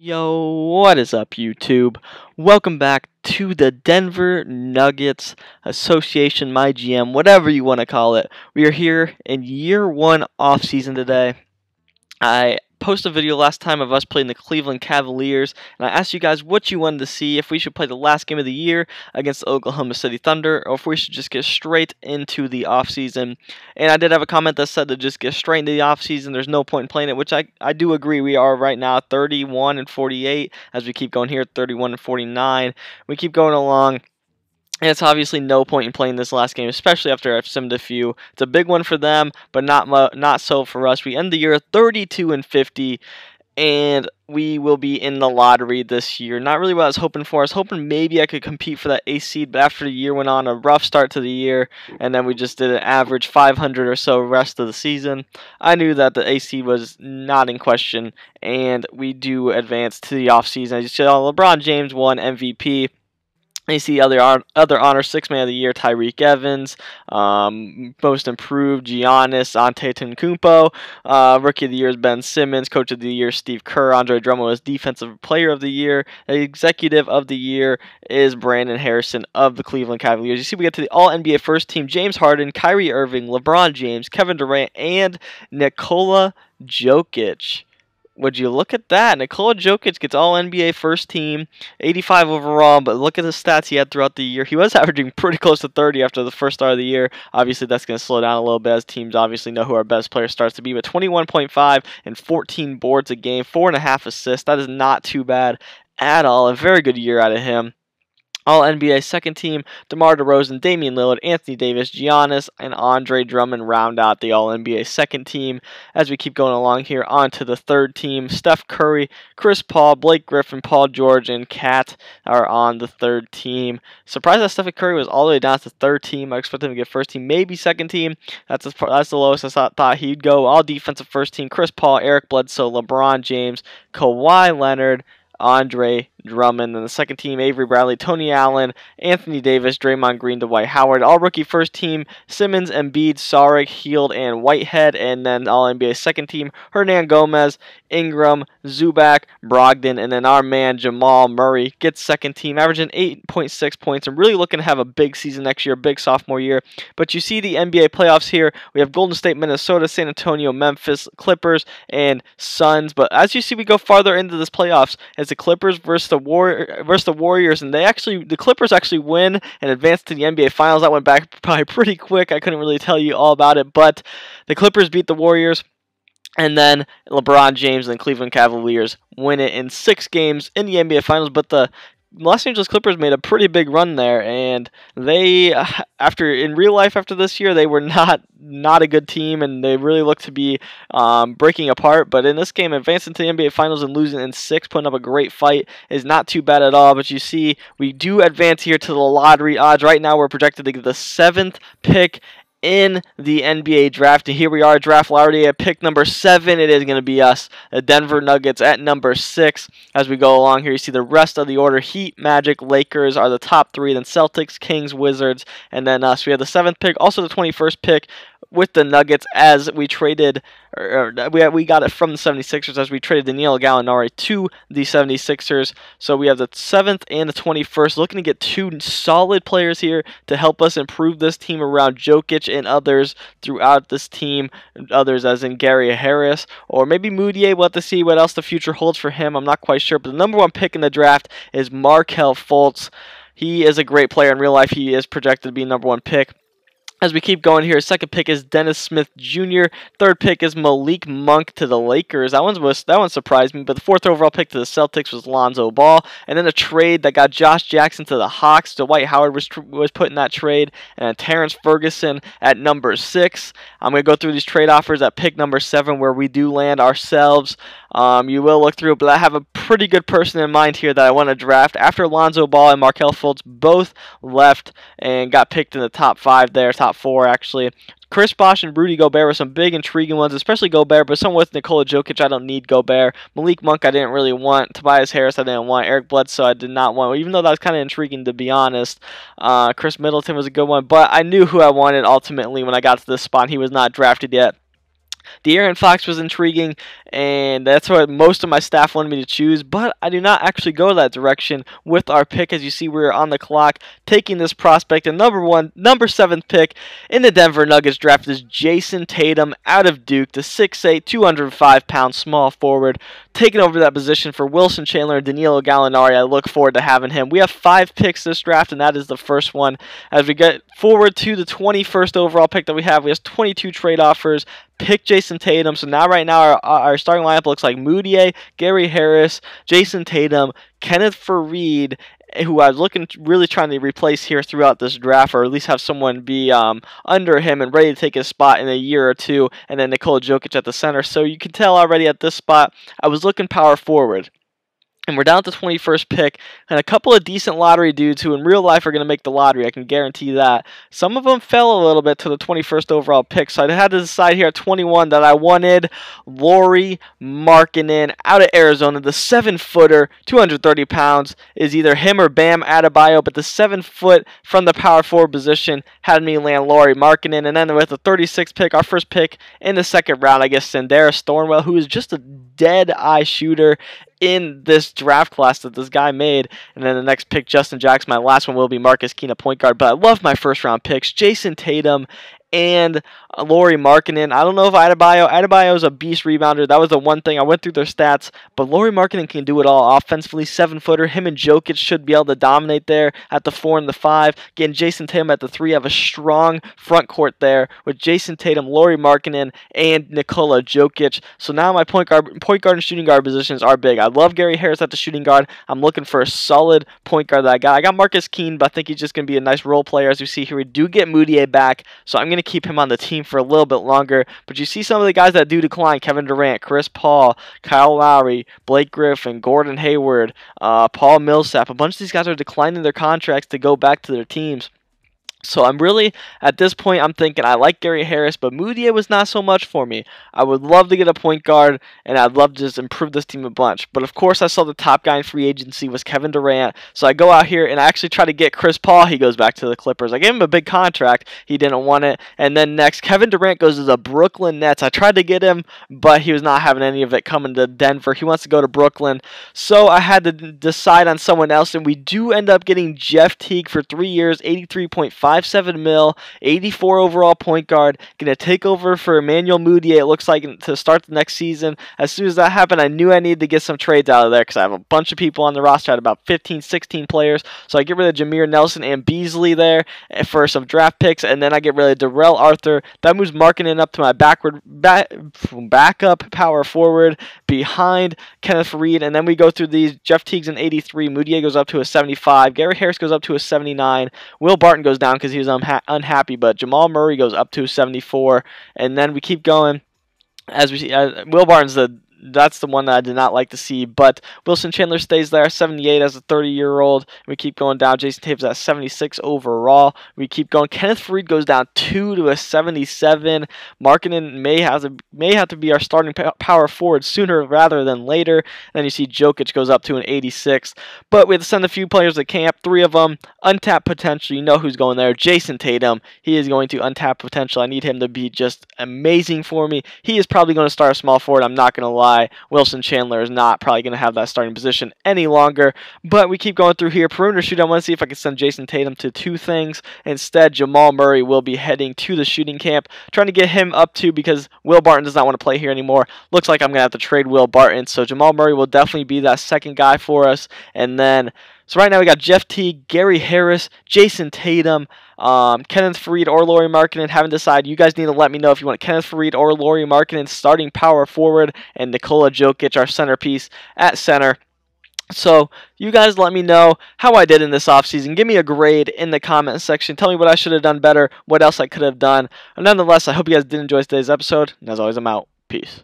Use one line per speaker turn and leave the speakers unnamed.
Yo, what is up, YouTube? Welcome back to the Denver Nuggets Association, MyGm, whatever you want to call it. We are here in year one offseason today. I posted a video last time of us playing the Cleveland Cavaliers, and I asked you guys what you wanted to see, if we should play the last game of the year against the Oklahoma City Thunder, or if we should just get straight into the offseason. And I did have a comment that said to just get straight into the offseason. There's no point in playing it, which I do agree. We are right now 31 and 48 as we keep going here, 31 and 49. We keep going along. And it's obviously no point in playing this last game, especially after I've simmed a few. It's a big one for them, but not so for us. We end the year 32 and 50, and we will be in the lottery this year. Not really what I was hoping for. I was hoping maybe I could compete for that A seed, but after the year went on, a rough start to the year, and then we just did an average 500 or so rest of the season. I knew that the A seed was not in question, and we do advance to the offseason. As you saw, LeBron James won MVP. You see other honors, Sixth Man of the Year, Tyreek Evans, Most Improved, Giannis, Antetokounmpo, Rookie of the Year is Ben Simmons, Coach of the Year, Steve Kerr, Andre Drummond was Defensive Player of the Year, Executive of the Year is Brandon Harrison of the Cleveland Cavaliers. You see we get to the All-NBA First Team, James Harden, Kyrie Irving, LeBron James, Kevin Durant, and Nikola Jokic. Would you look at that? Nikola Jokic gets All-NBA First Team, 85 overall, but look at the stats he had throughout the year. He was averaging pretty close to 30 after the first start of the year. Obviously, that's going to slow down a little bit as teams obviously know who our best player starts to be, but 21.5 and 14 boards a game, 4.5 assists. That is not too bad at all. A very good year out of him. All-NBA Second Team, DeMar DeRozan, Damian Lillard, Anthony Davis, Giannis, and Andre Drummond round out the All-NBA Second Team. As we keep going along here, on to the Third Team. Steph Curry, Chris Paul, Blake Griffin, Paul George, and Kat are on the Third Team. Surprised that Steph Curry was all the way down to Third Team. I expected him to get First Team, maybe Second Team. That's the lowest I thought he'd go. All Defensive First Team, Chris Paul, Eric Bledsoe, LeBron James, Kawhi Leonard, Andre Drummond. And the Second Team, Avery Bradley, Tony Allen, Anthony Davis, Draymond Green, Dwight Howard. All Rookie First Team, Simmons, Embiid, Saric, Hield, and Whitehead. And then All NBA Second Team, Hernan Gomez, Ingram, Zubac, Brogdon, and then our man Jamal Murray gets Second Team, averaging 8.6 points. I'm really looking to have a big season next year, big sophomore year. But you see the NBA playoffs here. We have Golden State, Minnesota, San Antonio, Memphis, Clippers, and Suns. But as you see, we go farther into this playoffs. It's the Clippers versus the Warriors, and the Clippers actually win and advance to the NBA Finals. That went back probably pretty quick. I couldn't really tell you all about it, but the Clippers beat the Warriors. And then LeBron James and the Cleveland Cavaliers win it in 6 games in the NBA Finals. But the Los Angeles Clippers made a pretty big run there, and they, in real life after this year, they were not a good team, and they really looked to be breaking apart. But in this game, advancing to the NBA Finals and losing in 6, putting up a great fight is not too bad at all. But you see, we do advance here to the lottery odds. Right now, we're projected to get the 7th pick in the NBA draft, and here we are, draft lottery at pick number 7. It is going to be us, the Denver Nuggets, at number 6. As we go along here, you see the rest of the order: Heat, Magic, Lakers are the top 3, then Celtics, Kings, Wizards, and then us. We have the 7th pick, also the 21st pick with the Nuggets, as we traded, we got it from the 76ers as we traded Danilo Gallinari to the 76ers. So we have the 7th and the 21st, looking to get 2 solid players here to help us improve this team around Jokic and others throughout this team, others as in Gary Harris or maybe Moutier. We'll have to see what else the future holds for him. I'm not quite sure, but the number 1 pick in the draft is Markelle Fultz. He is a great player in real life. He is projected to be number 1 pick. As we keep going here, 2nd pick is Dennis Smith Jr. 3rd pick is Malik Monk to the Lakers. That one surprised me. But the 4th overall pick to the Celtics was Lonzo Ball. And then a trade that got Josh Jackson to the Hawks. Dwight Howard was put in that trade. And Terrence Ferguson at number 6. I'm going to go through these trade offers at pick number 7 where we do land ourselves. You will look through it, but I have a pretty good person in mind here that I want to draft. After Lonzo Ball and Markelle Fultz both left and got picked in the top 5 there, top 4 actually. Chris Bosh and Rudy Gobert were some big intriguing ones, especially Gobert, but some with Nikola Jokic, I don't need Gobert. Malik Monk I didn't really want. Tobias Harris I didn't want. Eric Bledsoe I did not want, even though that was kind of intriguing to be honest. Chris Middleton was a good one, but I knew who I wanted ultimately when I got to this spot. He was not drafted yet. De'Aaron Fox was intriguing, and that's what most of my staff wanted me to choose, but I do not actually go that direction with our pick. As you see, we're on the clock taking this prospect, and number 7th pick in the Denver Nuggets draft is Jason Tatum out of Duke, the 6'8", 205-pound small forward, taking over that position for Wilson Chandler and Danilo Gallinari. I look forward to having him. We have 5 picks this draft, and that is the first one. As we get forward to the 21st overall pick that we have 22 trade offers. Pick Jason Tatum. So now, right now, our starting lineup looks like Moutier, Gary Harris, Jason Tatum, Kenneth Faried, who I was really trying to replace here throughout this draft, or at least have someone be under him and ready to take his spot in a year or two, and then Nikola Jokic at the center. So you can tell already at this spot, I was looking power forward. And we're down at the 21st pick, and a couple of decent lottery dudes who in real life are going to make the lottery, I can guarantee that. Some of them fell a little bit to the 21st overall pick, so I had to decide here at 21 that I wanted Lauri Markkanen out of Arizona. The 7-footer, 230 pounds, is either him or Bam Adebayo, but the 7-foot from the power forward position had me land Lauri Markkanen. And then with the 36th pick, our first pick in the second round, I guess Sanders Thornwell, who is just a dead-eye shooter in this draft class that this guy made. And then the next pick, Justin Jackson. My last one will be Marcus Keene, point guard. But I love my first round picks, Jason Tatum and Lauri Markkanen. I don't know if Adebayo is a beast rebounder. That was the one thing. I went through their stats, but Lauri Markkanen can do it all. Offensively, 7-footer. Him and Jokic should be able to dominate there at the 4 and the 5. Again, Jason Tatum at the 3. Have a strong front court there with Jason Tatum, Lauri Markkanen, and Nikola Jokic. So now my point guard and shooting guard positions are big. I love Gary Harris at the shooting guard. I'm looking for a solid point guard that I got. I got Marcus Keene, but I think he's just going to be a nice role player. As you see here, we do get Moutier back, so I'm going to keep him on the team for a little bit longer. But you see some of the guys that do decline: Kevin Durant, Chris Paul, Kyle Lowry, Blake Griffin, Gordon Hayward, Paul Millsap. A bunch of these guys are declining their contracts to go back to their teams. So I'm really, at this point, I'm thinking I like Gary Harris, but Moutier was not so much for me. I would love to get a point guard, and I'd love to just improve this team a bunch. But of course, I saw the top guy in free agency was Kevin Durant. So I go out here and I actually try to get Chris Paul. He goes back to the Clippers. I gave him a big contract. He didn't want it. And then next, Kevin Durant goes to the Brooklyn Nets. I tried to get him, but he was not having any of it coming to Denver. He wants to go to Brooklyn. So I had to decide on someone else, and we do end up getting Jeff Teague for 3 years, $83.57 mil, 84 overall point guard. Gonna take over for Emmanuel Moutier, it looks like, to start the next season. As soon as that happened, I knew I needed to get some trades out of there because I have a bunch of people on the roster. I had about 15, 16 players. So I get rid of Jameer Nelson and Beasley there for some draft picks, and then I get rid of Darrell Arthur. That moves Markkanen up to my backup power forward behind Kenneth Faried, and then we go through these. Jeff Teague's an 83, Moutier goes up to a 75, Gary Harris goes up to a 79, Will Barton goes down because he was unhappy, but Jamal Murray goes up to 74, and then we keep going. As we see, Will Barton's that's the one that I did not like to see, but Wilson Chandler stays there, 78 as a 30-year-old. We keep going down. Jason Tatum's at 76 overall. We keep going. Kenneth Faried goes down 2 to a 77. Markkanen may have to be our starting power forward sooner rather than later. And then you see Jokic goes up to an 86. But we have to send a few players to camp. 3 of them untapped potential. You know who's going there. Jason Tatum. He is going to untap potential. I need him to be just amazing for me. He is probably going to start a small forward. I'm not going to lie. Wilson Chandler is not probably going to have that starting position any longer. But we keep going through here. Perimeter shoot. I want to see if I can send Jason Tatum to 2 things. Instead, Jamal Murray will be heading to the shooting camp. Trying to get him up to, because Will Barton does not want to play here anymore. Looks like I'm going to have to trade Will Barton. So Jamal Murray will definitely be that second guy for us. And then, so right now we got Jeff Teague, Gary Harris, Jason Tatum, Kenneth Faried or Lauri Markkanen. Haven't decided. You guys need to let me know if you want Kenneth Faried or Lauri Markkanen starting power forward, and Nikola Jokic, our centerpiece, at center. So you guys let me know how I did in this offseason. Give me a grade in the comment section. Tell me what I should have done better, what else I could have done. And nonetheless, I hope you guys did enjoy today's episode. And as always, I'm out. Peace.